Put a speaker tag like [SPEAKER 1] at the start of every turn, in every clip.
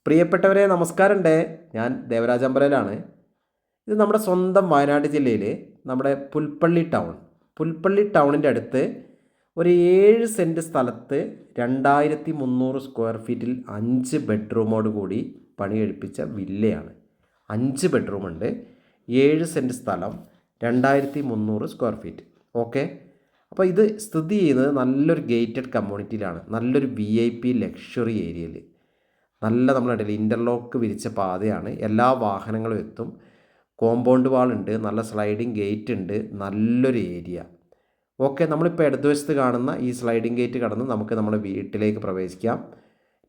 [SPEAKER 1] പ്രിയപ്പെട്ടവരെ നമസ്കാരമുണ്ട്. ഞാൻ ദേവരാജമ്പലയിലാണ്. ഇത് നമ്മുടെ സ്വന്തം വയനാട് ജില്ലയിൽ നമ്മുടെ പുൽപ്പള്ളി ടൗണിൻ്റെ അടുത്ത് ഒരു 7 സെൻറ്റ് സ്ഥലത്ത് 2300 സ്ക്വയർ ഫീറ്റിൽ 5 ബെഡ്റൂമോട് കൂടി പണി കഴിപ്പിച്ച വില്ലയാണ്. 5 ബെഡ്റൂമുണ്ട്, 7 സെൻറ്റ് സ്ഥലം, 2300 സ്ക്വയർ ഫീറ്റ്. ഓക്കെ, അപ്പോൾ ഇത് സ്ഥിതി ചെയ്യുന്നത് നല്ലൊരു ഗേറ്റഡ് കമ്മ്യൂണിറ്റിയിലാണ്, നല്ലൊരു VIP ലക്ഷറി ഏരിയയിൽ. നല്ല നമ്മളുണ്ടല്ലോ ഇൻ്റർലോക്ക് വിരിച്ച പാതയാണ്, എല്ലാ വാഹനങ്ങളും എത്തും. കോമ്പൗണ്ട് വാളുണ്ട്, നല്ല സ്ലൈഡിങ് ഗേറ്റ് ഉണ്ട്, നല്ലൊരു ഏരിയ. ഓക്കെ, നമ്മളിപ്പോൾ ഇടതുവശത്ത് കാണുന്ന ഈ സ്ലൈഡിങ് ഗേറ്റ് കടന്ന് നമുക്ക് നമ്മുടെ വീട്ടിലേക്ക് പ്രവേശിക്കാം.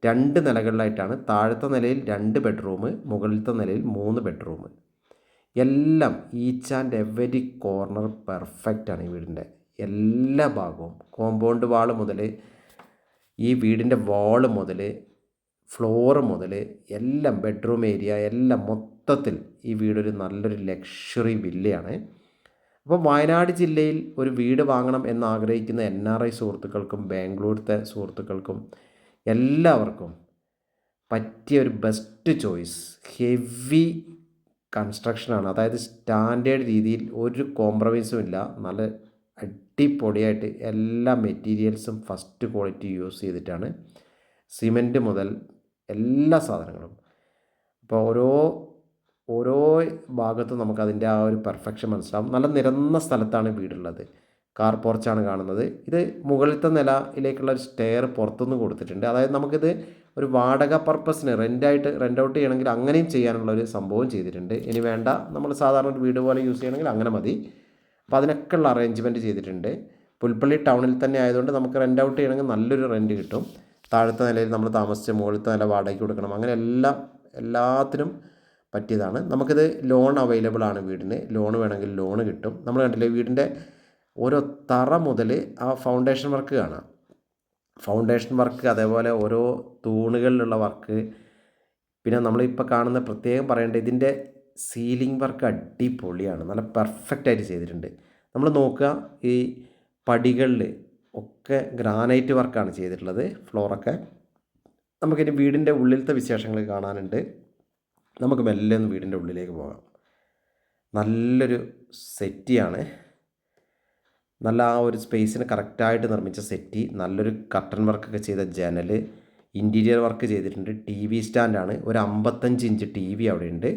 [SPEAKER 1] 2 നിലകളിലായിട്ടാണ്. താഴത്തെ നിലയിൽ 2 ബെഡ്റൂം, മുകളിലത്തെ നിലയിൽ 3 ബെഡ്റൂം. എല്ലാം each and every corner perfect ആണ്. ഈ വീടിൻ്റെ എല്ലാ ഭാഗവും കോമ്പൗണ്ട് വാൾ മുതൽ ഈ വീടിൻ്റെ വാള് മുതൽ ഫ്ലോറ് മുതൽ എല്ലാം ബെഡ്റൂം ഏരിയ എല്ലാം മൊത്തത്തിൽ ഈ വീടൊരു നല്ലൊരു ലക്ഷറി വില്ലയാണ്. അപ്പോൾ വയനാട് ജില്ലയിൽ ഒരു വീട് വാങ്ങണം എന്നാഗ്രഹിക്കുന്ന NRI സുഹൃത്തുക്കൾക്കും ബാംഗ്ലൂരത്തെ സുഹൃത്തുക്കൾക്കും എല്ലാവർക്കും പറ്റിയ ഒരു ബെസ്റ്റ് ചോയ്സ് ഹെവി കൺസ്ട്രക്ഷനാണ്. അതായത് സ്റ്റാൻഡേർഡ് രീതിയിൽ ഒരു കോംപ്രമൈസും ഇല്ല. നല്ല അടിപൊളിയായിട്ട് എല്ലാ മെറ്റീരിയൽസും ഫസ്റ്റ് ക്വാളിറ്റി യൂസ് ചെയ്തിട്ടാണ്, സിമൻറ്റ് മുതൽ എല്ലാ സാധനങ്ങളും. അപ്പോൾ ഓരോ ഭാഗത്തും നമുക്കതിൻ്റെ ആ ഒരു പെർഫെക്ഷൻ മനസ്സിലാവും. നല്ല നിരന്ന സ്ഥലത്താണ് വീടുള്ളത്. കാർ പോർച്ചാണ് കാണുന്നത്. ഇത് മുകളിലത്തെ നിലയിലേക്കുള്ള ഒരു സ്റ്റെയർ പുറത്തുനിന്ന് കൊടുത്തിട്ടുണ്ട്. അതായത് നമുക്കിത് ഒരു വാടക പർപ്പസിന് റെൻ്റ് ഔട്ട് ചെയ്യണമെങ്കിൽ അങ്ങനെയും ചെയ്യാനുള്ളൊരു സംഭവം ചെയ്തിട്ടുണ്ട്. ഇനി വേണ്ട, നമ്മൾ സാധാരണ ഒരു വീട് പോലെ യൂസ് ചെയ്യണമെങ്കിൽ അങ്ങനെ മതി. അപ്പോൾ അതിനൊക്കെ ഉള്ള അറേഞ്ച്മെൻറ്റ് ചെയ്തിട്ടുണ്ട്. പുൽപ്പള്ളി ടൗണിൽ തന്നെ ആയതുകൊണ്ട് നമുക്ക് റെൻ്റ് ഔട്ട് ചെയ്യണമെങ്കിൽ നല്ലൊരു റെൻറ്റ് കിട്ടും. താഴത്തെ നിലയിൽ നമ്മൾ താമസിച്ച് മുകളിലത്തെ നില വാടകയ്ക്ക് കൊടുക്കണം. അങ്ങനെ എല്ലാത്തിനും പറ്റിയതാണ്. നമുക്കിത് ലോൺ അവൈലബിൾ ആണ്. വീടിന് ലോൺ വേണമെങ്കിൽ ലോൺ കിട്ടും. നമ്മൾ കണ്ടില്ലേ വീടിൻ്റെ ഓരോ തറ മുതൽ ആ ഫൗണ്ടേഷൻ വർക്ക് കാണാം. ഫൗണ്ടേഷൻ വർക്ക്, അതേപോലെ ഓരോ തൂണുകളിലുള്ള വർക്ക്. പിന്നെ നമ്മളിപ്പോൾ കാണുന്ന പ്രത്യേകം പറയേണ്ടത് ഇതിൻ്റെ സീലിംഗ് വർക്ക് അടിപൊളിയാണ്, നല്ല പെർഫെക്റ്റായിട്ട് ചെയ്തിട്ടുണ്ട്. നമ്മൾ നോക്കുക, ഈ പടികളിൽ ഒക്കെ ഗ്രാനൈറ്റ് വർക്കാണ് ചെയ്തിട്ടുള്ളത്. ഫ്ലോറൊക്കെ നമുക്കിനി വീടിൻ്റെ ഉള്ളിലത്തെ വിശേഷങ്ങൾ കാണാനുണ്ട്. നമുക്ക് മെല്ലെ ഒന്ന് വീടിൻ്റെ ഉള്ളിലേക്ക് പോകാം. നല്ലൊരു സെറ്റിയാണ്, നല്ല ആ ഒരു സ്പേസിന് കറക്റ്റായിട്ട് നിർമ്മിച്ച സെറ്റി. നല്ലൊരു കർട്ടൻ വർക്കൊക്കെ ചെയ്ത ജനൽ, ഇൻറ്റീരിയർ വർക്ക് ചെയ്തിട്ടുണ്ട്. TV സ്റ്റാൻഡാണ്, ഒരു 55 ഇഞ്ച് TV അവിടെ ഉണ്ട്.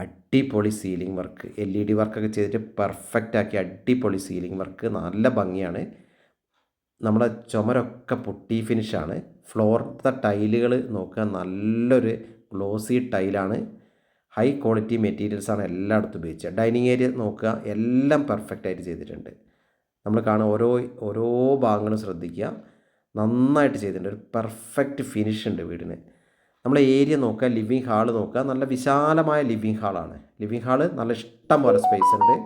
[SPEAKER 1] അടിപൊളി സീലിംഗ് വർക്ക്, LED വർക്കൊക്കെ ചെയ്തിട്ട് പെർഫെക്റ്റ് ആക്കി അടിപൊളി സീലിംഗ് വർക്ക്, നല്ല ഭംഗിയാണ്. നമ്മുടെ ചുമരൊക്കെ പുട്ടി ഫിനിഷാണ്. ഫ്ലോറിലത്തെ ടൈലുകൾ നോക്കുക, നല്ലൊരു ഗ്ലോസി ടൈലാണ്. ഹൈ ക്വാളിറ്റി മെറ്റീരിയൽസാണ് എല്ലായിടത്തും ഉപയോഗിച്ചത്. ഡൈനിങ് ഏരിയ നോക്കുക, എല്ലാം പെർഫെക്റ്റായിട്ട് ചെയ്തിട്ടുണ്ട്. നമ്മൾ കാണുക, ഓരോ ഭാഗങ്ങളും ശ്രദ്ധിക്കുക, നന്നായിട്ട് ചെയ്തിട്ടുണ്ട്. ഒരു പെർഫെക്റ്റ് ഫിനിഷ് ഉണ്ട് വീടിന്. നമ്മൾ ഏരിയ നോക്കുക, ലിവിങ് ഹാള് നോക്കുക, നല്ല വിശാലമായ ലിവിങ് ഹാളാണ്. ലിവിങ് ഹാള് നല്ല ഇഷ്ടം പോലെ സ്പേസ് ഉണ്ട്.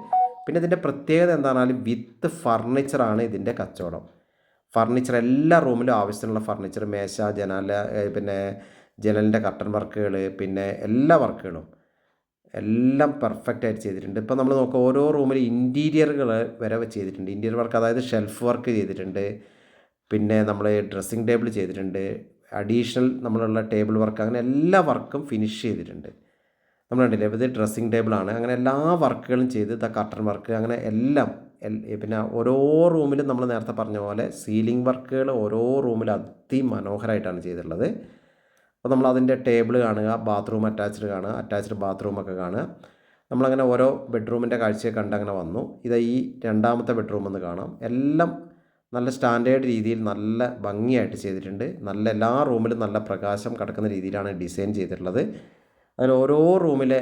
[SPEAKER 1] പിന്നെ ഇതിൻ്റെ പ്രത്യേകത എന്താണെന്നാൽ വിത്ത് ഫർണിച്ചറാണ് ഇതിൻ്റെ കച്ചവടം. ഫർണിച്ചർ എല്ലാ റൂമിലും ആവശ്യത്തിനുള്ള ഫർണിച്ചർ, മേശ, പിന്നെ ജനലിൻ്റെ കർട്ടൻ വർക്കുകൾ, പിന്നെ എല്ലാ വർക്കുകളും എല്ലാം പെർഫെക്റ്റായിട്ട് ചെയ്തിട്ടുണ്ട്. ഇപ്പോൾ നമ്മൾ നോക്കുക, ഓരോ റൂമിൽ ഇൻറ്റീരിയറുകൾ വരെ ചെയ്തിട്ടുണ്ട്. ഇൻറ്റീരിയർ വർക്ക്, അതായത് ഷെൽഫ് വർക്ക് ചെയ്തിട്ടുണ്ട്. പിന്നെ നമ്മൾ ഡ്രസ്സിങ് ടേബിൾ ചെയ്തിട്ടുണ്ട്. അഡീഷണൽ നമ്മളുള്ള ടേബിൾ വർക്ക്, അങ്ങനെ എല്ലാ വർക്കും ഫിനിഷ് ചെയ്തിട്ടുണ്ട്. നമ്മൾ കണ്ടില്ലേ, ഇത് ഡ്രസ്സിങ് ടേബിളാണ്. അങ്ങനെ എല്ലാ വർക്കുകളും ചെയ്ത് കർട്ടൻ വർക്ക്, അങ്ങനെ എല്ലാം. പിന്നെ ഓരോ റൂമിലും നമ്മൾ നേരത്തെ പറഞ്ഞ പോലെ സീലിംഗ് വർക്കുകൾ ഓരോ റൂമിലും അതിമനോഹരമായിട്ടാണ് ചെയ്തിട്ടുള്ളത്. അപ്പോൾ നമ്മൾ അതിൻ്റെ ടേബിൾ കാണുക, ബാത്റൂം അറ്റാച്ച്ഡ് ബാത്റൂമൊക്കെ കാണുക. നമ്മളങ്ങനെ ഓരോ ബെഡ്റൂമിൻ്റെ കാഴ്ചയെ കണ്ടങ്ങനെ വന്നു. ഇത് ഈ രണ്ടാമത്തെ ബെഡ്റൂം ഒന്ന് കാണാം. എല്ലാം നല്ല സ്റ്റാൻഡേർഡ് രീതിയിൽ നല്ല ഭംഗിയായിട്ട് ചെയ്തിട്ടുണ്ട്. നല്ല എല്ലാ റൂമിലും നല്ല പ്രകാശം കടക്കുന്ന രീതിയിലാണ് ഡിസൈൻ ചെയ്തിട്ടുള്ളത്. അതിൽ ഓരോ റൂമിലെ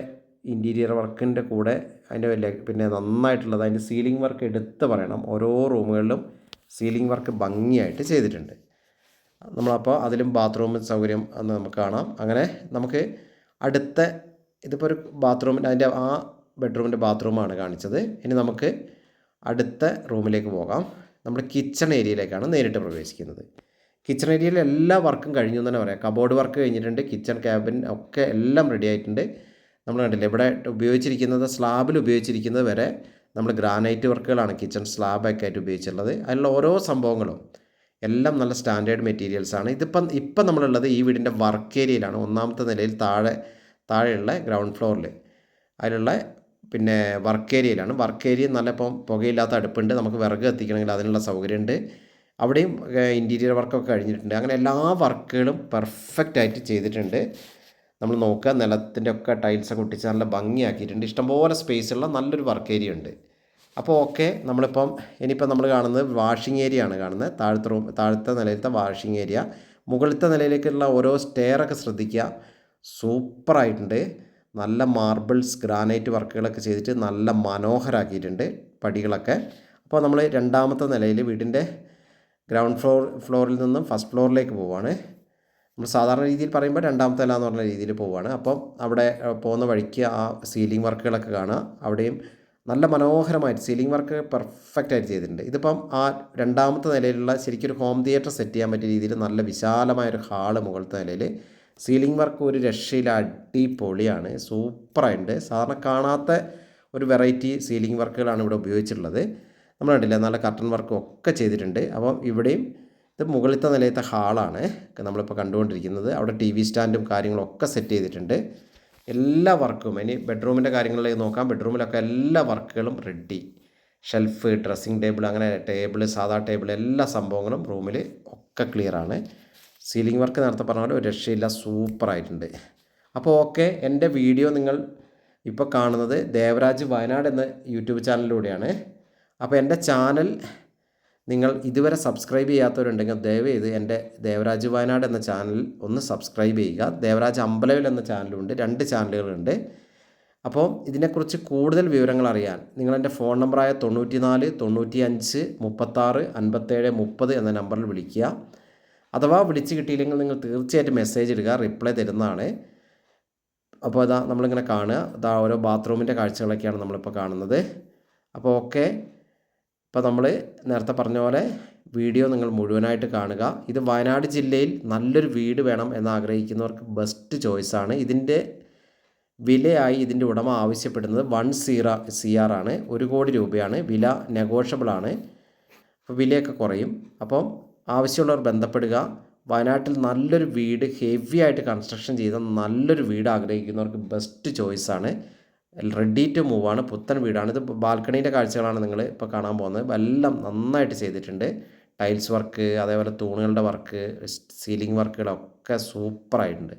[SPEAKER 1] ഇൻറ്റീരിയർ വർക്കിൻ്റെ കൂടെ അതിൻ്റെ പിന്നെ നന്നായിട്ടുള്ളത് അതിൻ്റെ സീലിംഗ് വർക്ക് എടുത്ത് പറയണം. ഓരോ റൂമുകളിലും സീലിംഗ് വർക്ക് ഭംഗിയായിട്ട് ചെയ്തിട്ടുണ്ട്. നമ്മളപ്പോൾ അതിലും ബാത്റൂം സൗകര്യം എന്ന് നമുക്ക് കാണാം. അങ്ങനെ നമുക്ക് അടുത്ത ഇതിപ്പോൾ ഒരു ബാത്റൂമിൻ്റെ അതിൻ്റെ ആ ബെഡ്റൂമിൻ്റെ ബാത്റൂമാണ് കാണിച്ചത്. ഇനി നമുക്ക് അടുത്ത റൂമിലേക്ക് പോകാം. നമ്മൾ കിച്ചൺ ഏരിയയിലേക്കാണ് നേരിട്ട് പ്രവേശിക്കുന്നത്. കിച്ചൺ ഏരിയയിൽ എല്ലാ വർക്കും കഴിഞ്ഞു എന്ന് തന്നെ പറയാം. കബോർഡ് വർക്ക് കഴിഞ്ഞിട്ടുണ്ട്, കിച്ചൺ ക്യാബിൻ ഒക്കെ എല്ലാം റെഡി ആയിട്ടുണ്ട്. നമ്മൾ കണ്ടില്ലേ, ഇവിടെ സ്ലാബിൽ ഉപയോഗിച്ചിരിക്കുന്നത് വരെ നമ്മൾ ഗ്രാനൈറ്റ് വർക്കുകളാണ് കിച്ചൺ സ്ലാബൊക്കെ ആയിട്ട് ഉപയോഗിച്ചിട്ടുള്ളത്. അതിലുള്ള ഓരോ സംഭവങ്ങളും എല്ലാം നല്ല സ്റ്റാൻഡേർഡ് മെറ്റീരിയൽസാണ്. ഇപ്പം നമ്മളുള്ളത് ഈ വീടിൻ്റെ വർക്ക് ഏരിയയിലാണ്. 1ാമത്തെ നിലയിൽ താഴെയുള്ള ഗ്രൗണ്ട് ഫ്ലോറിൽ അതിലുള്ള പിന്നെ വർക്ക് ഏരിയയിലാണ്. വർക്ക് ഏരിയ നല്ല ഇപ്പം പുകയില്ലാത്ത അടുപ്പുണ്ട്, നമുക്ക് വിറക് കത്തിക്കണമെങ്കിൽ അതിനുള്ള സൗകര്യമുണ്ട്. അവിടെയും ഇൻറ്റീരിയർ വർക്കൊക്കെ കഴിഞ്ഞിട്ടുണ്ട്. അങ്ങനെ എല്ലാ വർക്കുകളും പെർഫെക്റ്റ് ആയിട്ട് ചെയ്തിട്ടുണ്ട്. നമ്മൾ നോക്കുക, നിലത്തിൻ്റെ ഒക്കെ ടൈൽസൊക്കെ ഒട്ടിച്ച് നല്ല ഭംഗിയാക്കിയിട്ടുണ്ട്. ഇഷ്ടംപോലെ സ്പേസുള്ള നല്ലൊരു വർക്ക് ഏരിയ ഉണ്ട്. അപ്പോൾ ഓക്കെ, ഇനിയിപ്പം നമ്മൾ കാണുന്നത് വാഷിംഗ് ഏരിയ ആണ് കാണുന്നത്. താഴത്തെ നിലയിലത്തെ വാഷിംഗ് ഏരിയ. മുകളിലത്തെ നിലയിലേക്കുള്ള ഓരോ സ്റ്റെയറൊക്കെ ശ്രദ്ധിക്കുക, സൂപ്പറായിട്ടുണ്ട്. നല്ല മാർബിൾസ് ഗ്രാനൈറ്റ് വർക്കുകളൊക്കെ ചെയ്തിട്ട് നല്ല മനോഹരമാക്കിയിട്ടുണ്ട് പടികളൊക്കെ. അപ്പോൾ നമ്മൾ 2ാമത്തെ നിലയിൽ വീടിൻ്റെ ഗ്രൗണ്ട് ഫ്ലോറിൽ നിന്നും ഫസ്റ്റ് ഫ്ലോറിലേക്ക് പോവുകയാണ്. നമ്മൾ സാധാരണ രീതിയിൽ പറയുമ്പോൾ 2ാമത്തെ നില എന്ന് പറഞ്ഞ രീതിയിൽ പോവുകയാണ്. അപ്പം അവിടെ പോകുന്ന വഴിക്ക് ആ സീലിംഗ് വർക്കുകളൊക്കെ കാണുക. അവിടെയും നല്ല മനോഹരമായിട്ട് സീലിംഗ് വർക്ക് പെർഫെക്റ്റ് ആയിട്ട് ചെയ്തിട്ടുണ്ട്. ഇതിപ്പം ആ 2ാമത്തെ നിലയിലുള്ള ശരിക്കും ഒരു ഹോം തിയേറ്റർ സെറ്റ് ചെയ്യാൻ പറ്റിയ രീതിയിൽ നല്ല വിശാലമായൊരു ഹാള് മുകളിലത്തെ നിലയിൽ. സീലിംഗ് വർക്ക് ഒരു രക്ഷയിൽ അടിപൊളിയാണ്, സൂപ്പറായിട്ടുണ്ട്. സാധാരണ കാണാത്ത ഒരു വെറൈറ്റി സീലിംഗ് വർക്കുകളാണ് ഇവിടെ ഉപയോഗിച്ചിട്ടുള്ളത്. നമ്മൾ കണ്ടില്ല, നല്ല കർട്ടൻ വർക്കും ഒക്കെ ചെയ്തിട്ടുണ്ട്. അപ്പം ഇവിടെയും ഇത് മുകളിലത്തെ നിലയത്തെ ഹാളാണ് നമ്മളിപ്പോൾ കണ്ടുകൊണ്ടിരിക്കുന്നത്. അവിടെ TV സ്റ്റാൻഡും കാര്യങ്ങളൊക്കെ സെറ്റ് ചെയ്തിട്ടുണ്ട്. എല്ലാ വർക്കും ഇനി ബെഡ്റൂമിൻ്റെ കാര്യങ്ങളിലേക്ക് നോക്കാം. ബെഡ്റൂമിലൊക്കെ എല്ലാ വർക്കുകളും റെഡി. ഷെൽഫ്, ഡ്രസ്സിങ് ടേബിൾ, അങ്ങനെ ടേബിൾ, സാധാ ടേബിൾ, എല്ലാ സംഭവങ്ങളും റൂമിൽ ഒക്കെ ക്ലിയറാണ്. സീലിംഗ് വർക്ക് നേരത്തെ പറഞ്ഞ പോലെ ഒരു രക്ഷയില്ല, സൂപ്പറായിട്ടുണ്ട്. അപ്പോൾ ഓക്കെ, എൻ്റെ വീഡിയോ നിങ്ങൾ ഇപ്പോൾ കാണുന്നത് ദേവരാജ് വയനാട് എന്ന യൂട്യൂബ് ചാനലിലൂടെയാണ്. അപ്പോൾ എൻ്റെ ചാനൽ നിങ്ങൾ ഇതുവരെ സബ്സ്ക്രൈബ് ചെയ്യാത്തവരുണ്ടെങ്കിൽ ദയവ് ചെയ്ത് എൻ്റെ ദേവരാജ് വയനാട് എന്ന ചാനൽ ഒന്ന് സബ്സ്ക്രൈബ് ചെയ്യുക. ദേവരാജ് അമ്പലവിൽ എന്ന ചാനലുണ്ട്, 2 ചാനലുകളുണ്ട്. അപ്പോൾ ഇതിനെക്കുറിച്ച് കൂടുതൽ വിവരങ്ങൾ അറിയാൻ നിങ്ങളെൻ്റെ ഫോൺ നമ്പറായ 94 95 36 57 30 എന്ന നമ്പറിൽ വിളിക്കുക. അഥവാ വിളിച്ച് കിട്ടിയില്ലെങ്കിൽ നിങ്ങൾ തീർച്ചയായിട്ടും മെസ്സേജ് ഇടുക, റിപ്ലൈ തരുന്നതാണ്. അപ്പോൾ ഇതാ നമ്മളിങ്ങനെ കാണുക, ഓരോ ബാത്റൂമിൻ്റെ കാഴ്ചകളൊക്കെയാണ് നമ്മളിപ്പോൾ കാണുന്നത്. അപ്പോൾ ഓക്കെ, ഇപ്പോൾ നമ്മൾ നേരത്തെ പറഞ്ഞ പോലെ വീഡിയോ നിങ്ങൾ മുഴുവനായിട്ട് കാണുക. ഇത് വയനാട് ജില്ലയിൽ നല്ലൊരു വീട് വേണം എന്ന് ആഗ്രഹിക്കുന്നവർക്ക് ബെസ്റ്റ് ചോയ്സാണ്. ഇതിൻ്റെ വിലയായി ഇതിൻ്റെ ഉടമ ആവശ്യപ്പെടുന്നത് 1 CR ആണ്, 1 കോടി രൂപയാണ്. വില നെഗോഷ്യബിളാണ്, അപ്പോൾ വിലയൊക്കെ കുറയും. അപ്പം ആവശ്യമുള്ളവർ ബന്ധപ്പെടുക. വയനാട്ടിൽ നല്ലൊരു വീട്, ഹെവി ആയിട്ട് കൺസ്ട്രക്ഷൻ ചെയ്ത നല്ലൊരു വീട് ആഗ്രഹിക്കുന്നവർക്ക് ബെസ്റ്റ് ചോയ്സാണ്. റെഡി ടു മൂവ് ആണ്, പുത്തൻ വീടാണ്. ഇത് ബാൽക്കണീൻ്റെ കാഴ്ചകളാണ് നിങ്ങൾ ഇപ്പോൾ കാണാൻ പോകുന്നത്. എല്ലാം നന്നായിട്ട് ചെയ്തിട്ടുണ്ട്. ടൈൽസ് വർക്ക്, അതേപോലെ തൂണുകളുടെ വർക്ക്, സീലിംഗ് വർക്കുകളൊക്കെ സൂപ്പറായിട്ടുണ്ട്.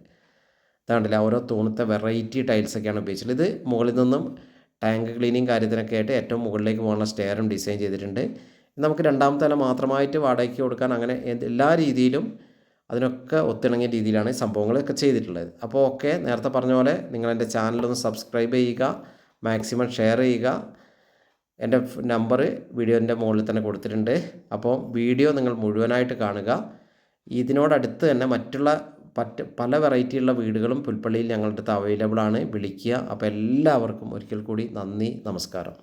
[SPEAKER 1] ഇതാണ്ടില്ല, ഓരോ തൂണത്തെ വെറൈറ്റി ടൈൽസൊക്കെയാണ് ഉപയോഗിച്ചിട്ടുള്ളത്. ഇത് മുകളിൽ നിന്നും ടാങ്ക് ക്ലീനിങ് കാര്യത്തിനൊക്കെ ആയിട്ട് ഏറ്റവും മുകളിലേക്ക് പോകാനുള്ള സ്റ്റെയറും ഡിസൈൻ ചെയ്തിട്ടുണ്ട്. നമുക്ക് 2ാമത്തെ നില മാത്രമായിട്ട് വാടകയ്ക്ക് കൊടുക്കാൻ, അങ്ങനെ എല്ലാ രീതിയിലും അതിനൊക്കെ ഒത്തിണങ്ങിയ രീതിയിലാണ് സംഭവങ്ങളൊക്കെ ചെയ്തിട്ടുള്ളത്. അപ്പോൾ ഓക്കെ, നേരത്തെ പറഞ്ഞ പോലെ നിങ്ങളെൻ്റെ ചാനലൊന്ന് സബ്സ്ക്രൈബ് ചെയ്യുക, മാക്സിമം ഷെയർ ചെയ്യുക. എൻ്റെ നമ്പർ വീഡിയോൻ്റെ മുകളിൽ തന്നെ കൊടുത്തിട്ടുണ്ട്. അപ്പോൾ വീഡിയോ നിങ്ങൾ മുഴുവനായിട്ട് കാണുക. ഇതിനോടടുത്ത് തന്നെ മറ്റുള്ള പല വെറൈറ്റിയുള്ള വീടുകളും പുൽപ്പള്ളിയിൽ ഞങ്ങളുടെ അടുത്ത് അവൈലബിൾ ആണ്, വിളിക്കുക. അപ്പോൾ എല്ലാവർക്കും ഒരിക്കൽ കൂടി നന്ദി, നമസ്കാരം.